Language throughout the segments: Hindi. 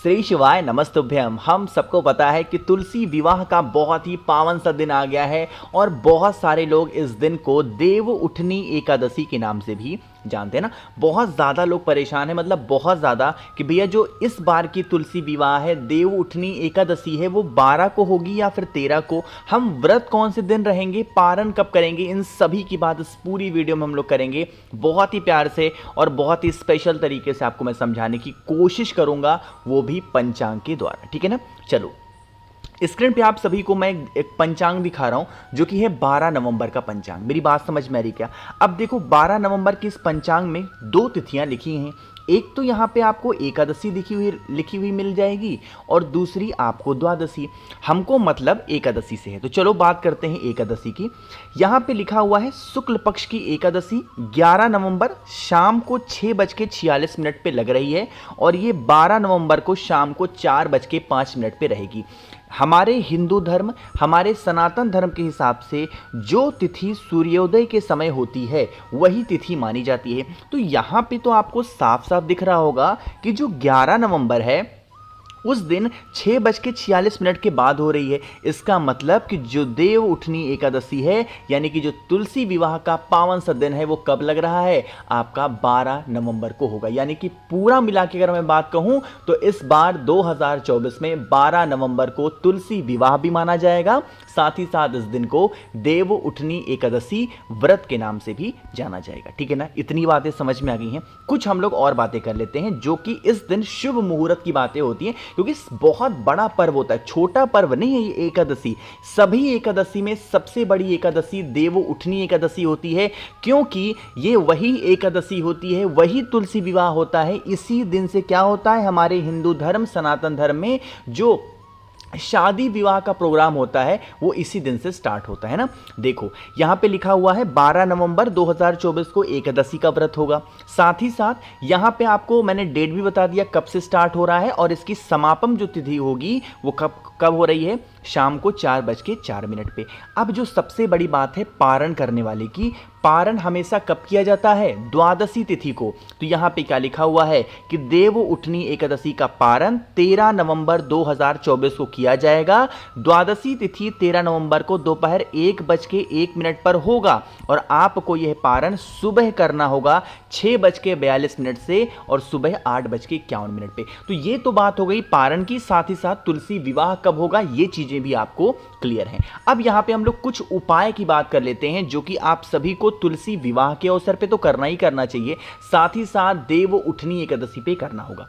श्री शिवाय नमस्तुभ्यम। हम सबको पता है कि तुलसी विवाह का बहुत ही पावन सा दिन आ गया है और बहुत सारे लोग इस दिन को देव उठनी एकादशी के नाम से भी जानते हैं ना। बहुत ज़्यादा लोग परेशान हैं, मतलब बहुत ज़्यादा, कि भैया जो इस बार की तुलसी विवाह है, देव उठनी एकादशी है, वो 12 को होगी या फिर 13 को, हम व्रत कौन से दिन रहेंगे, पारण कब करेंगे, इन सभी की बात इस पूरी वीडियो में हम लोग करेंगे। बहुत ही प्यार से और बहुत ही स्पेशल तरीके से आपको मैं समझाने की कोशिश करूंगा, वो भी पंचांग के द्वारा। ठीक है ना। चलो, स्क्रीन पे आप सभी को मैं एक पंचांग दिखा रहा हूं जो कि है 12 नवंबर का पंचांग। मेरी बात समझ में आ रही क्या? अब देखो, 12 नवंबर की इस पंचांग में 2 तिथियां लिखी हैं। एक तो यहाँ पे आपको एकादशी लिखी हुई मिल जाएगी और दूसरी आपको द्वादशी। हमको मतलब एकादशी से है, तो चलो बात करते हैं एकादशी की। यहाँ पे लिखा हुआ है शुक्ल पक्ष की एकादशी 11 नवंबर शाम को 6:46 पे लग रही है और ये 12 नवंबर को शाम को 4:05 पे रहेगी। हमारे हिंदू धर्म, हमारे सनातन धर्म के हिसाब से जो तिथि सूर्योदय के समय होती है वही तिथि मानी जाती है। तो यहाँ पे तो आपको साफ साफ दिख रहा होगा कि जो 11 नवंबर है उस दिन 6:46 के बाद हो रही है। इसका मतलब कि जो देव उठनी एकादशी है, यानी कि जो तुलसी विवाह का पावन सा दिन है, वो कब लग रहा है? आपका 12 नवंबर को होगा। यानी कि पूरा मिला के अगर मैं बात कहूं तो इस बार 2024 में 12 नवंबर को तुलसी विवाह भी माना जाएगा। साथ ही साथ इस दिन को देव उठनी एकादशी व्रत के नाम से भी जाना जाएगा। ठीक है ना। इतनी बातें समझ में आ गई हैं। कुछ हम लोग और बातें कर लेते हैं जो कि इस दिन शुभ मुहूर्त की बातें होती हैं, क्योंकि बहुत बड़ा पर्व होता है, छोटा पर्व नहीं है ये एकादशी। सभी एकादशी में सबसे बड़ी एकादशी देव उठनी एकादशी होती है, क्योंकि ये वही एकादशी होती है, वही तुलसी विवाह होता है। इसी दिन से क्या होता है, हमारे हिंदू धर्म सनातन धर्म में जो शादी विवाह का प्रोग्राम होता है वो इसी दिन से स्टार्ट होता है ना। देखो, यहां पे लिखा हुआ है 12 नवंबर 2024 को एकादशी का व्रत होगा। साथ ही साथ यहां पे आपको मैंने डेट भी बता दिया कब से स्टार्ट हो रहा है और इसकी समापन जो तिथि होगी वो कब हो रही है? शाम को 4:04 पे। अब जो सबसे बड़ी बात है पारण करने वाले की, पारण हमेशा कब किया जाता है? द्वादशी तिथि को। तो यहां पे क्या लिखा हुआ है कि देव उठनी एकादशी का पारण 13 नवंबर 2024 को किया जाएगा। द्वादशी तिथि 13 नवंबर को दोपहर 1:01 पर होगा और आपको यह पारण सुबह करना होगा 6:42 से और सुबह 8:51 पे। तो ये तो बात हो गई पारण की। साथ ही साथ तुलसी विवाह कब होगा, ये चीजें भी आपको क्लियर हैं। अब यहां पे हम लोग कुछ उपाय की बात कर लेते हैं जो कि आप सभी को तुलसी विवाह के अवसर पे तो करना ही करना चाहिए, साथ ही साथ देव उठनी एकादशी पे करना होगा।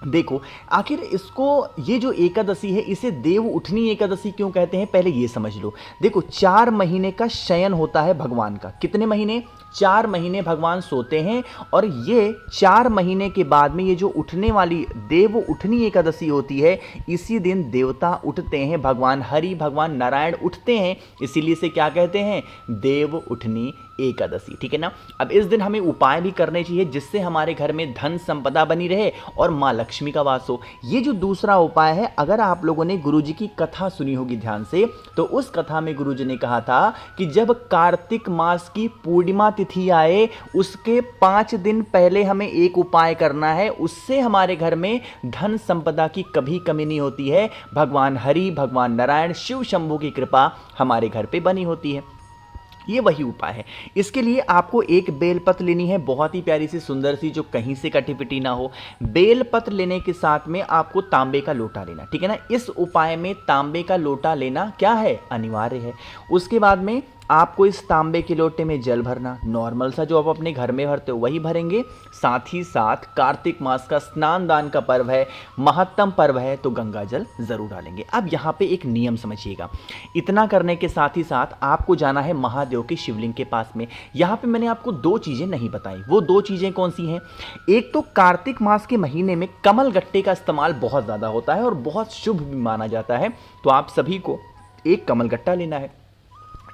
देखो, आखिर इसको, ये जो एकादशी है इसे देव उठनी एकादशी क्यों कहते हैं, पहले ये समझ लो। देखो, 4 महीने का शयन होता है भगवान का। कितने महीने? 4 महीने भगवान सोते हैं और ये 4 महीने के बाद में ये जो उठने वाली देव उठनी एकादशी होती है, इसी दिन देवता उठते हैं, भगवान हरि भगवान नारायण उठते हैं, इसीलिए से क्या कहते हैं? देव उठनी एकादशी। ठीक है ना। अब इस दिन हमें उपाय भी करने चाहिए जिससे हमारे घर में धन संपदा बनी रहे और मां लक्ष्मी का वास हो। ये जो दूसरा उपाय है, अगर आप लोगों ने गुरुजी की कथा सुनी होगी ध्यान से, तो उस कथा में गुरुजी ने कहा था कि जब कार्तिक मास की पूर्णिमा तिथि आए उसके 5 दिन पहले हमें एक उपाय करना है, उससे हमारे घर में धन संपदा की कभी कमी नहीं होती है। भगवान हरि भगवान नारायण शिव शंभू की कृपा हमारे घर पे बनी होती है। ये वही उपाय है। इसके लिए आपको एक बेलपत्र लेनी है, बहुत ही प्यारी सी सुंदर सी, जो कहीं से कटी पिटी ना हो। बेलपत्र लेने के साथ में आपको तांबे का लोटा लेना। ठीक है ना। इस उपाय में तांबे का लोटा लेना क्या है? अनिवार्य है। उसके बाद में आपको इस तांबे के लोटे में जल भरना, नॉर्मल सा जो आप अपने घर में भरते हो वही भरेंगे। साथ ही साथ कार्तिक मास का स्नान दान का पर्व है, महत्तम पर्व है, तो गंगा जल जरूर डालेंगे। अब यहाँ पे एक नियम समझिएगा, इतना करने के साथ ही साथ आपको जाना है महादेव के शिवलिंग के पास में। यहाँ पे मैंने आपको 2 चीजें नहीं बताई। वो 2 चीजें कौन सी हैं? एक तो कार्तिक मास के महीने में कमल गट्टे का इस्तेमाल बहुत ज्यादा होता है और बहुत शुभ भी माना जाता है, तो आप सभी को एक कमल गट्टा लेना है।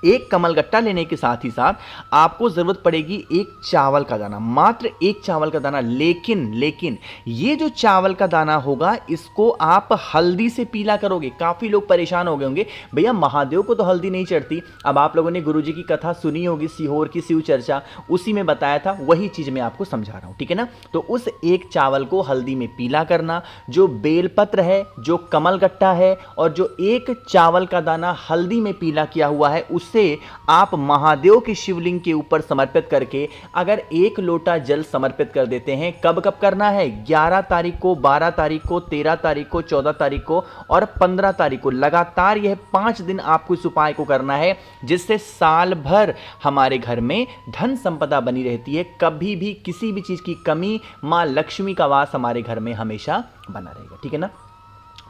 एक कमलगट्टा लेने के साथ ही साथ आपको ज़रूरत पड़ेगी एक चावल का दाना, मात्र एक चावल का दाना। लेकिन ये जो चावल का दाना होगा इसको आप हल्दी से पीला करोगे। काफ़ी लोग परेशान हो गए होंगे, भैया महादेव को तो हल्दी नहीं चढ़ती। अब आप लोगों ने गुरुजी की कथा सुनी होगी, सीहोर की शिव चर्चा, उसी में बताया था, वही चीज़ मैं आपको समझा रहा हूँ, ठीक है ना। तो उस एक चावल को हल्दी में पीला करना, जो बेलपत्र है, जो कमलगट्टा है और जो एक चावल का दाना हल्दी में पीला किया हुआ है, उसे आप महादेव के शिवलिंग के ऊपर समर्पित करके अगर एक लोटा जल समर्पित कर देते हैं, कब कब करना है, 11 तारीख को, 12 तारीख को, 13 तारीख को, 14 तारीख को और 15 तारीख को, लगातार यह 5 दिन आपको इस उपाय को करना है, जिससे साल भर हमारे घर में धन संपदा बनी रहती है। कभी भी किसी भी चीज की कमी, मां लक्ष्मी का वास हमारे घर में हमेशा बना रहेगा, ठीक है ना।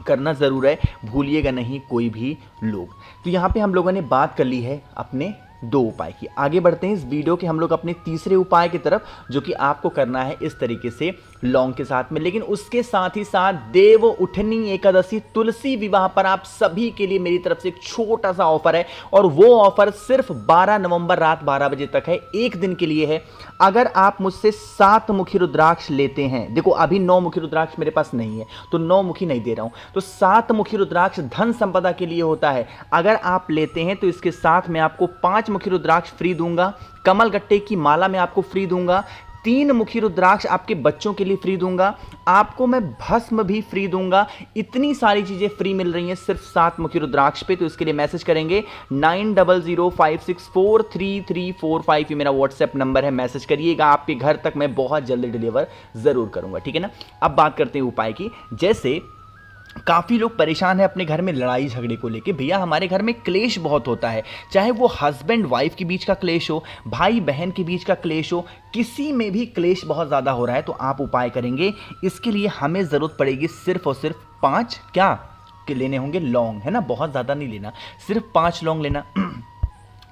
करना ज़रूर है, भूलिएगा नहीं कोई भी लोग। तो यहाँ पे हम लोगों ने बात कर ली है अपने 2 उपाय की। आगे बढ़ते हैं इस वीडियो के हम लोग अपने तीसरे उपाय की तरफ, जो कि आपको करना है इस तरीके से लौंग के साथ में। लेकिन उसके साथ ही साथ देव उठनी एकादशी तुलसी विवाह पर आप सभी के लिए मेरी तरफ से एक छोटा सा ऑफर है, और वो ऑफर सिर्फ 12 नवंबर रात 12 बजे तक है, एक दिन के लिए है। अगर आप मुझसे 7 मुखी रुद्राक्ष लेते हैं, देखो अभी 9 मुखी रुद्राक्ष मेरे पास नहीं है तो 9 मुखी नहीं दे रहा हूं, तो 7 मुखी रुद्राक्ष धन संपदा के लिए होता है। अगर आप लेते हैं तो इसके साथ मैं आपको 5 मुखी रुद्राक्ष फ्री दूंगा, कमलगट्टे की माला मैं आपको फ्री दूंगा, 3 मुखी रुद्राक्ष आपके बच्चों के लिए फ्री दूंगा, आपको मैं भस्म भी फ्री दूंगा। इतनी सारी चीजें फ्री मिल रही हैं सिर्फ 7 मुखी रुद्राक्ष पे। तो इसके लिए मैसेज करेंगे 9005643345, ये मेरा व्हाट्सएप नंबर है, मैसेज करिएगा, आपके घर तक मैं बहुत जल्दी डिलीवर जरूर करूंगा, ठीक है ना। अब बात करते हैं उपाय की। जैसे काफ़ी लोग परेशान हैं अपने घर में लड़ाई झगड़े को लेके, भैया हमारे घर में क्लेश बहुत होता है, चाहे वो हस्बैंड वाइफ के बीच का क्लेश हो, भाई बहन के बीच का क्लेश हो, किसी में भी क्लेश बहुत ज़्यादा हो रहा है, तो आप उपाय करेंगे। इसके लिए हमें ज़रूरत पड़ेगी सिर्फ और सिर्फ 5 क्या के लेने होंगे लौंग, है ना, बहुत ज़्यादा नहीं लेना, सिर्फ 5 लौंग लेना।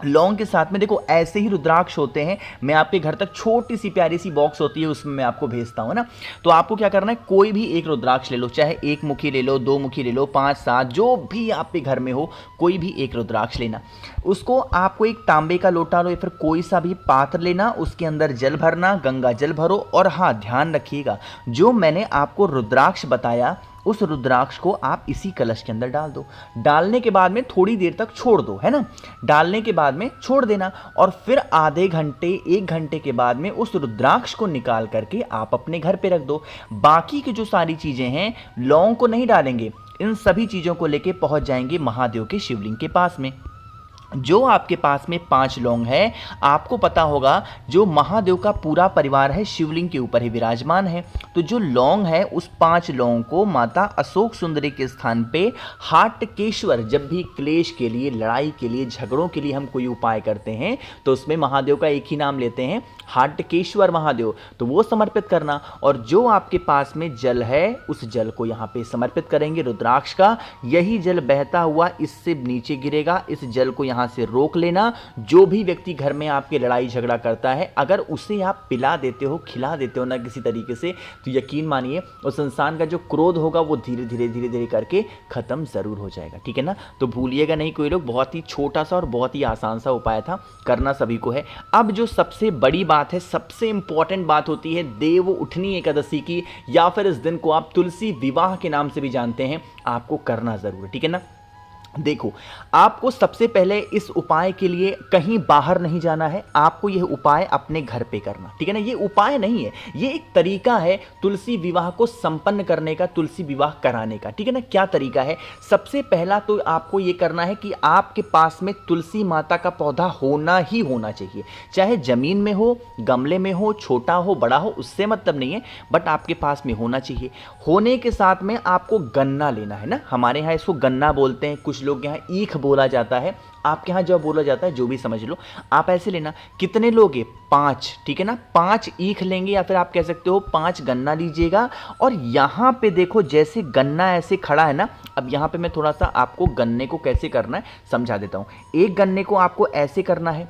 लौंग के साथ में देखो ऐसे ही रुद्राक्ष होते हैं, मैं आपके घर तक छोटी सी प्यारी सी बॉक्स होती है उसमें मैं आपको भेजता हूं ना। तो आपको क्या करना है, कोई भी एक रुद्राक्ष ले लो, चाहे 1 मुखी ले लो, 2 मुखी ले लो, 5 7 जो भी आपके घर में हो, कोई भी एक रुद्राक्ष लेना। उसको आपको एक तांबे का लोटा लो या फिर कोई सा भी पात्र लेना, उसके अंदर जल भरना, गंगा जल भरो, और हाँ ध्यान रखिएगा जो मैंने आपको रुद्राक्ष बताया उस रुद्राक्ष को आप इसी कलश के अंदर डाल दो। डालने के बाद में थोड़ी देर तक छोड़ दो, है ना, डालने के बाद में छोड़ देना, और फिर आधे घंटे 1 घंटे के बाद में उस रुद्राक्ष को निकाल करके आप अपने घर पे रख दो। बाकी की जो सारी चीजें हैं, लौंग को नहीं डालेंगे, इन सभी चीजों को लेके पहुंच जाएंगे महादेव के शिवलिंग के पास में। जो आपके पास में 5 लौंग है, आपको पता होगा जो महादेव का पूरा परिवार है शिवलिंग के ऊपर ही विराजमान है, तो जो लौंग है उस 5 लौंग को माता अशोक सुंदरी के स्थान पे हाटकेश्वर, जब भी क्लेश के लिए, लड़ाई के लिए, झगड़ों के लिए हम कोई उपाय करते हैं तो उसमें महादेव का एक ही नाम लेते हैं, हाटकेश्वर महादेव, तो वो समर्पित करना। और जो आपके पास में जल है उस जल को यहाँ पे समर्पित करेंगे रुद्राक्ष का, यही जल बहता हुआ इससे नीचे गिरेगा, इस जल को यहाँ से रोक लेना। जो भी व्यक्ति घर में आपके लड़ाई झगड़ा करता है, अगर उसे आप पिला देते हो, खिला देते हो ना किसी तरीके से, तो यकीन मानिए उस इंसान का जो क्रोध होगा वो धीरे धीरे करके खत्म जरूर हो जाएगा, ठीक है ना। तो भूलिएगा नहीं कोई लोग, बहुत ही छोटा सा और बहुत ही आसान सा उपाय था, करना सभी को है। अब जो सबसे बड़ी बात है, सबसे इंपॉर्टेंट बात होती है देव उठनी एकादशी की, या फिर इस दिन को आप तुलसी विवाह के नाम से भी जानते हैं, आपको करना जरूर है, ठीक है ना। देखो आपको सबसे पहले इस उपाय के लिए कहीं बाहर नहीं जाना है, आपको यह उपाय अपने घर पे करना, ठीक है ना। ये उपाय नहीं है, ये एक तरीका है तुलसी विवाह को संपन्न करने का, तुलसी विवाह कराने का, ठीक है ना। क्या तरीका है, सबसे पहला तो आपको ये करना है कि आपके पास में तुलसी माता का पौधा होना ही होना चाहिए, चाहे जमीन में हो, गमले में हो, छोटा हो बड़ा हो, उससे मतलब नहीं है, बट आपके पास में होना चाहिए। होने के साथ में आपको गन्ना लेना है ना, हमारे यहाँ इसको गन्ना बोलते हैं, कुछ लोग यहाँ ईख बोला जाता है, आपके यहाँ जो बोला जाता है जो भी समझ लो, आप ऐसे लेना। कितने लोगे, 5, ठीक है ना, 5 ईख लेंगे, या फिर आप कह सकते हो 5 गन्ना लीजिएगा। और यहाँ पे देखो जैसे गन्ना ऐसे खड़ा है ना, अब यहाँ पे मैं थोड़ा सा आपको गन्ने को कैसे करना है समझा देता हूँ। एक गन्ने को आपको ऐसे करना है,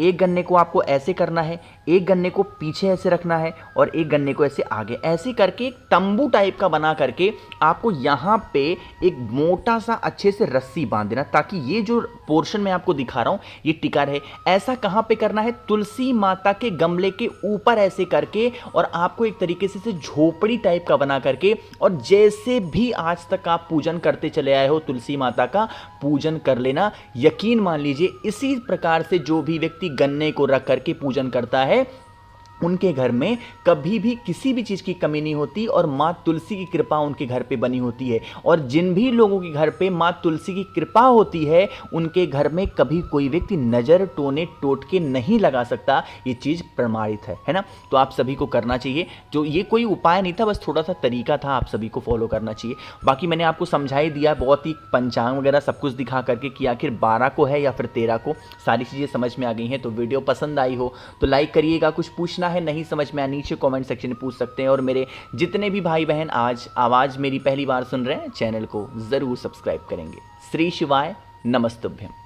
एक गन्ने को आपको ऐसे करना है, एक गन्ने को पीछे ऐसे रखना है और एक गन्ने को ऐसे आगे, ऐसे करके एक तंबू टाइप का बना करके आपको यहाँ पे एक मोटा सा अच्छे से रस्सी बांध देना, ताकि ये जो पोर्शन मैं आपको दिखा रहा हूँ ये टिका रहे। ऐसा कहाँ पे करना है, तुलसी माता के गमले के ऊपर ऐसे करके, और आपको एक तरीके से झोपड़ी टाइप का बना करके, और जैसे भी आज तक आप पूजन करते चले आए हो तुलसी माता का पूजन कर लेना। यकीन मान लीजिए इसी प्रकार से जो भी व्यक्ति गन्ने को रख करके पूजन करता है उनके घर में कभी भी किसी भी चीज़ की कमी नहीं होती, और माँ तुलसी की कृपा उनके घर पे बनी होती है। और जिन भी लोगों के घर पे माँ तुलसी की कृपा होती है उनके घर में कभी कोई व्यक्ति नज़र टोने टोटके नहीं लगा सकता, ये चीज़ प्रमाणित है ना। तो आप सभी को करना चाहिए, जो ये कोई उपाय नहीं था, बस थोड़ा सा तरीका था, आप सभी को फॉलो करना चाहिए। बाकी मैंने आपको समझा ही दिया, बहुत ही पंचांग वगैरह सब कुछ दिखा करके कि आखिर 12 को है या फिर 13 को, सारी चीज़ें समझ में आ गई हैं। तो वीडियो पसंद आई हो तो लाइक करिएगा, कुछ पूछना है नहीं समझ में नीचे कमेंट सेक्शन में पूछ सकते हैं। और मेरे जितने भी भाई बहन आज आवाज़ मेरी पहली बार सुन रहे हैं, चैनल को ज़रूर सब्सक्राइब करेंगे। श्री शिवाय नमस्तुभ्यम।